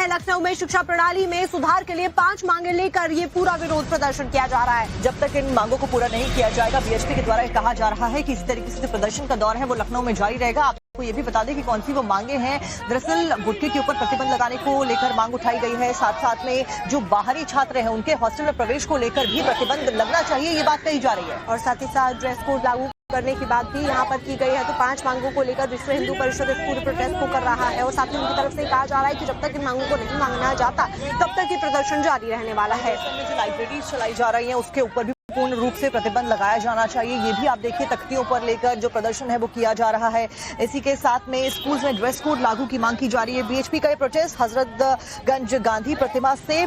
है लखनऊ में शिक्षा प्रणाली में सुधार के लिए 5 मांगे लेकर ये पूरा विरोध प्रदर्शन किया जा रहा है। जब तक इन मांगों को पूरा नहीं किया जाएगा, बीएचपी के द्वारा कहा जा रहा है कि इस तरीके से प्रदर्शन का दौर है वो लखनऊ में जारी रहेगा। आपको ये भी बता दें कि कौन सी वो मांगे हैं। दरअसल गुटखे के ऊपर प्रतिबंध लगाने को लेकर मांग उठाई गई है। साथ साथ में जो बाहरी छात्र हैं उनके हॉस्टल में प्रवेश को लेकर भी प्रतिबंध लगना चाहिए, ये बात कही जा रही है। और साथ ही साथ ड्रेस कोड लागू करने की बात भी यहाँ पर की गई है। तो 5 मांगों को लेकर विश्व हिंदू परिषद इस पूरे प्रोटेस्ट को कर रहा है और साथ ही उनकी तरफ से कहा जा रहा है कि जब तक इन मांगों को नहीं मांगना जाता तब तक ये प्रदर्शन जारी रहने वाला है। जो लाइब्रेरी चलाई जा रही है उसके ऊपर भी पूर्ण रूप से प्रतिबंध लगाया जाना चाहिए। ये भी आप देखिए तख्तियों पर लेकर जो प्रदर्शन है वो किया जा रहा है। इसी के साथ में स्कूल में ड्रेस कोड लागू की मांग की जा रही है। बीएचपी का ये प्रोटेस्ट हजरतगंज गांधी प्रतिमा से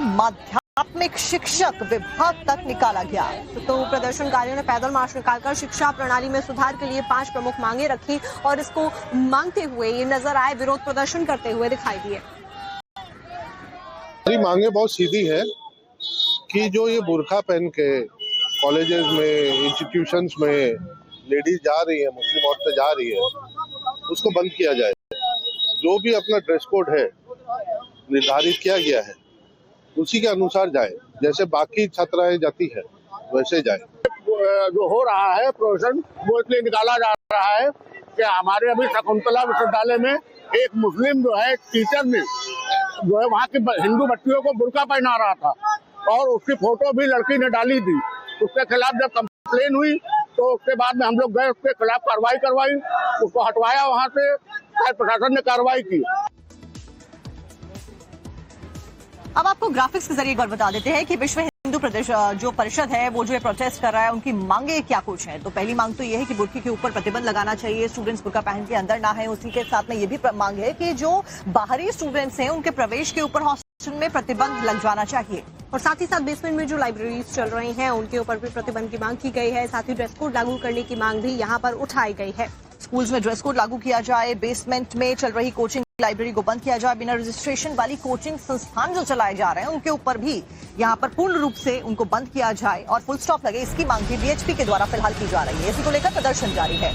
प्राथमिक शिक्षक विभाग तक निकाला गया। तो प्रदर्शनकारियों ने पैदल मार्च निकालकर शिक्षा प्रणाली में सुधार के लिए 5 प्रमुख मांगे रखी और इसको मांगते हुए ये नजर आए, विरोध प्रदर्शन करते हुए दिखाई दिए। हमारी मांगे बहुत सीधी है कि जो ये बुर्का पहन के कॉलेजेस में, इंस्टीट्यूशंस में लेडीज जा रही है, मुस्लिम औरतें जा रही है, उसको बंद किया जाए। जो भी अपना ड्रेस कोड है निर्धारित किया गया है उसी के अनुसार जाए, जैसे बाकी छात्राएं जाती है वैसे जाए। जो हो रहा है प्रदर्शन वो इसलिए निकाला जा रहा है कि हमारे अभी शकुंतला विश्वविद्यालय में एक मुस्लिम जो है टीचर ने जो है वहाँ की हिंदू बच्चियों को बुर्का पहना रहा था और उसकी फोटो भी लड़की ने डाली थी। उसके खिलाफ जब कंप्लेन हुई तो उसके बाद में हम लोग गए, उसके खिलाफ कार्रवाई करवाई, उसको हटवाया वहाँ से, प्रशासन ने कार्रवाई की। अब आपको ग्राफिक्स के जरिए एक बार बता देते हैं कि विश्व हिंदू जो परिषद है वो जो प्रोटेस्ट कर रहा है उनकी मांगे क्या कुछ है। तो पहली मांग तो ये है कि बुर्के के ऊपर प्रतिबंध लगाना चाहिए, स्टूडेंट्स बुर्का पहन के अंदर ना है। उसी के साथ में ये भी मांग है कि जो बाहरी स्टूडेंट्स हैं उनके प्रवेश के ऊपर हॉस्टल में प्रतिबंध लग जाना चाहिए। और साथ ही साथ बेसमेंट में जो लाइब्रेरीज चल रही हैं उनके ऊपर भी प्रतिबंध की मांग की गई है। साथ ही ड्रेस कोड लागू करने की मांग भी यहाँ पर उठाई गई है। स्कूल्स में ड्रेस कोड लागू किया जाए, बेसमेंट में चल रही कोचिंग लाइब्रेरी को बंद किया जाए, बिना रजिस्ट्रेशन वाली कोचिंग संस्थान जो चलाए जा रहे हैं उनके ऊपर भी यहाँ पर पूर्ण रूप से उनको बंद किया जाए और फुल स्टॉप लगे, इसकी मांग भी बीएचपी के द्वारा फिलहाल की जा रही है। इसी को लेकर प्रदर्शन जारी है।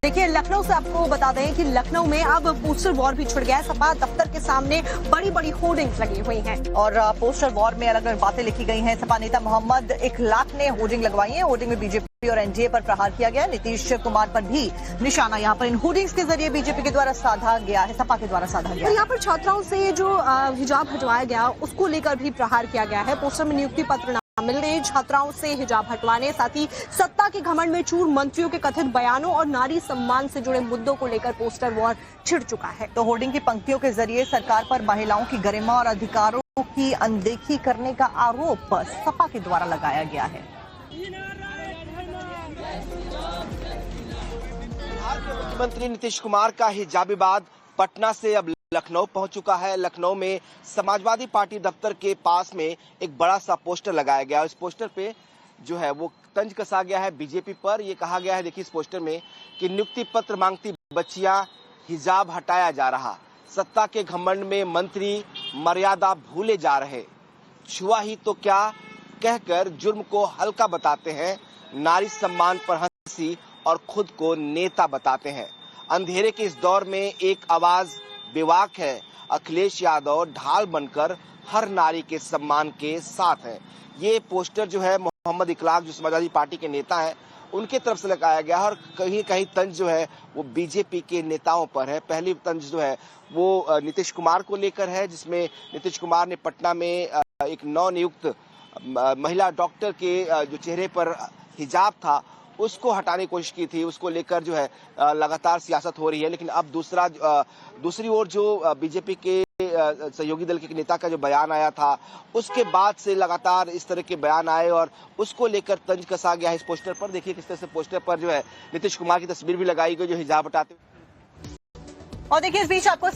देखिए लखनऊ से आपको बता दें कि लखनऊ में अब पोस्टर वॉर भी छिड़ गया है। सपा दफ्तर के सामने बड़ी बड़ी होर्डिंग्स लगी हुई हैं और पोस्टर वॉर में अलग अलग बातें लिखी गई हैं। सपा नेता मोहम्मद इखलाक ने होर्डिंग लगवाई है। होर्डिंग में बीजेपी और एनडीए पर प्रहार किया गया। नीतीश कुमार पर भी निशाना यहाँ पर इन होर्डिंग्स के जरिए बीजेपी के द्वारा साधा गया है, सपा के द्वारा साधा गया। और यहाँ पर छात्राओं से जो हिजाब हटवाया गया उसको लेकर भी प्रहार किया गया है। पोस्टर में नियुक्ति पत्र मिलने, छात्राओं से हिजाब हटवाने, साथ ही सत्ता के घमंड में चूर मंत्रियों के कथित बयानों और नारी सम्मान से जुड़े मुद्दों को लेकर पोस्टर वॉर छिड़ चुका है। तो होर्डिंग की पंक्तियों के जरिए सरकार पर महिलाओं की गरिमा और अधिकारों की अनदेखी करने का आरोप सपा के द्वारा लगाया गया है। मुख्यमंत्री नीतीश कुमार का हिजाब विवाद पटना से अब लखनऊ पहुंच चुका है। लखनऊ में समाजवादी पार्टी दफ्तर के पास में एक बड़ा सा पोस्टर लगाया गया। इस पोस्टर पे जो है वो तंज कसा गया है बीजेपी पर। ये कहा गया है, देखिए इस पोस्टर में, कि नियुक्ति पत्र मांगती बच्चियां, हिजाब हटाया जा रहा, सत्ता के घमंड में मंत्री मर्यादा भूले जा रहे, छुआ ही तो क्या कहकर जुर्म को हल्का बताते हैं, नारी सम्मान पर हंसी और खुद को नेता बताते हैं। अंधेरे के इस दौर में एक आवाज बेवाक है, अखिलेश यादव ढाल बनकर हर नारी के सम्मान के साथ है। ये पोस्टर जो है मोहम्मद इखलाक जो समाजवादी पार्टी के नेता हैं उनके तरफ से लगाया गया है और कहीं कहीं तंज जो है वो बीजेपी के नेताओं पर है। पहली तंज जो है वो नीतीश कुमार को लेकर है, जिसमें नीतीश कुमार ने पटना में एक नवनियुक्त महिला डॉक्टर के जो चेहरे पर हिजाब था उसको हटाने की कोशिश की थी। उसको लेकर जो है लगातार सियासत हो रही है। लेकिन अब दूसरी ओर जो बीजेपी के सहयोगी दल के नेता का जो बयान आया था उसके बाद से लगातार इस तरह के बयान आए और उसको लेकर तंज कसा गया है। इस पोस्टर पर देखिए किस तरह से पोस्टर पर जो है नीतीश कुमार की तस्वीर भी लगाई गई जो हिजाब हटाते। और देखिए इस बीच आपको